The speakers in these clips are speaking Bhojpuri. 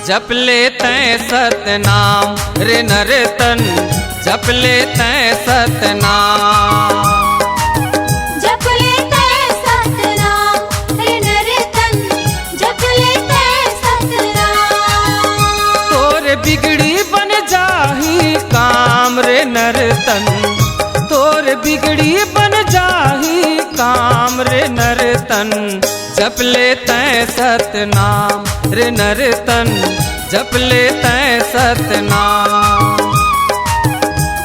जप लेते सतनाम रे नर्तन, जप लेते सतनाम। जप लेते सतनाम रे नर्तन, जप लेते सतनाम। तोरे बिगड़ी बन जाही काम रे नर्तन, तोरे बिगड़ी बन जाही काम रे नर्तन। जप लेते सतनाम रे नर्तन, जप लेते सतनाम।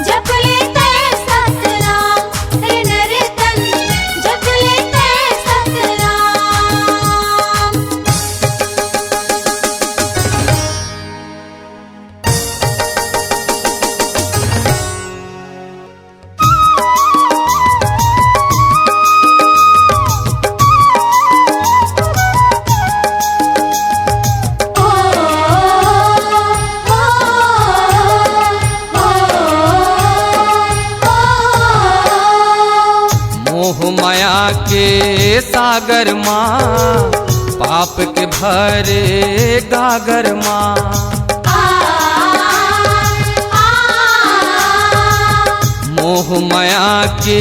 जप लेते सतनाम रे नर्तन, जप लेते सतनाम। मोह माया के सागर माँ, पाप के भरे गागर माँ। मोह माया के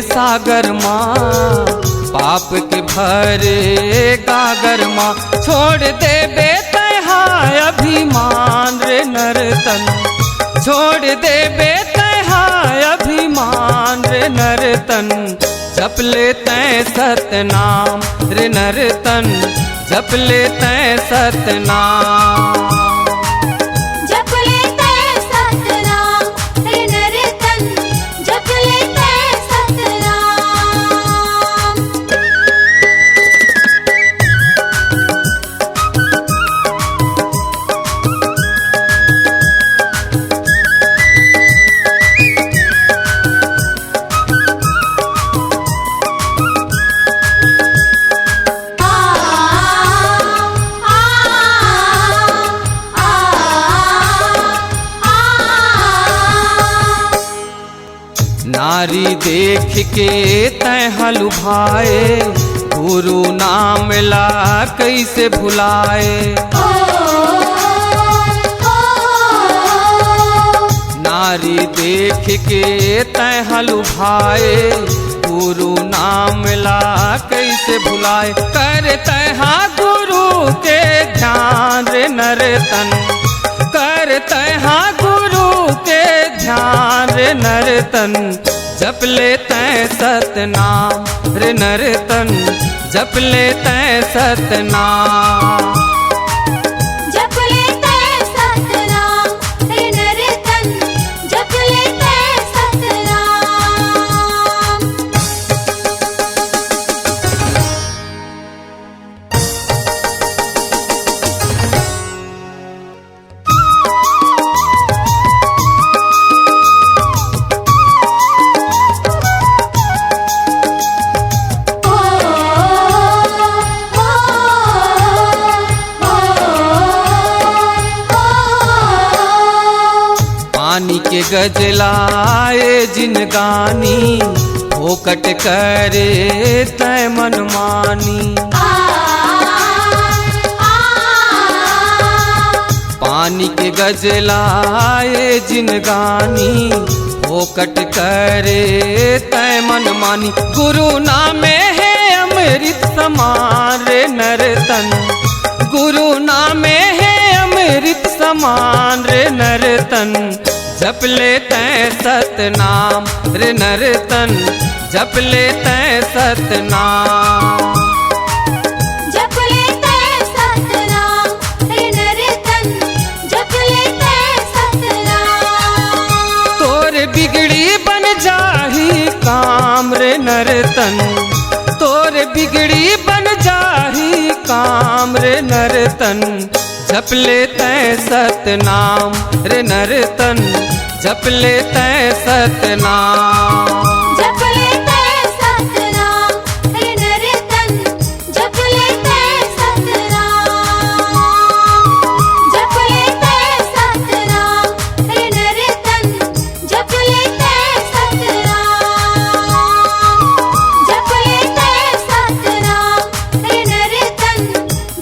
सागर माँ, पाप के भरे गागर माँ। छोड़ दे बेतहा अभिमान रे नर्तन, छोड़ दे बेतहा अभिमान रे नर्तन। जप लेते सतनाम रे नर्तन, जप लेते सतनाम। जप लेते सतनाम रे नर्तन, जप लेते सतनाम। नारी देख के तै हलुभाए, गुरु नाम ला कैसे भुलाए। नारी देख के तै हलुभाए, गुरु नाम ला कैसे भुलाए। करते हाँ गुरु के ध्यान रे नर्तन, करते हाँ गुरु के ध्यान रे नर्तन। जप लेते सतनाम रे नर्तन, जप लेते सतनाम। जप लेते सतनाम रे नर्तन, जप लेते सतनाम। पानी के गजलाए जिनगानी, फोकट करे तय मनमानी। पानी के गजलाए जिनगानी, फोकट करे तय मनमानी। गुरु नामे है अमृत समान रे नर्तन, गुरु नामे है अमृत समान रे नर्तन। जप लेते सतनाम रे नर्तन, जप लेते सतनाम। जप लेते सतनाम रे नर्तन, जप लेते सतनाम। तोरे बिगड़ी बन जाही काम रे नर्तन, तोरे बिगड़ी बन जाही काम रे नर्तन। जप लेते सतनाम रे नर्तन, जप लेते सतनाम। जप लेते सतनाम रे नर्तन, जप लेते सतनाम। जप लेते सतनाम रे नर्तन, जप लेते सतनाम। जप लेते सतनाम रे नर्तन,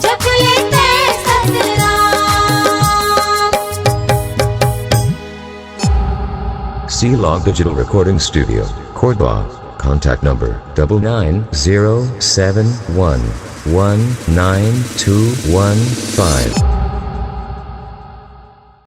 जप लेते Satnam. C-Log Digital Recording Studio, Cordoba. Contact number 99071192215.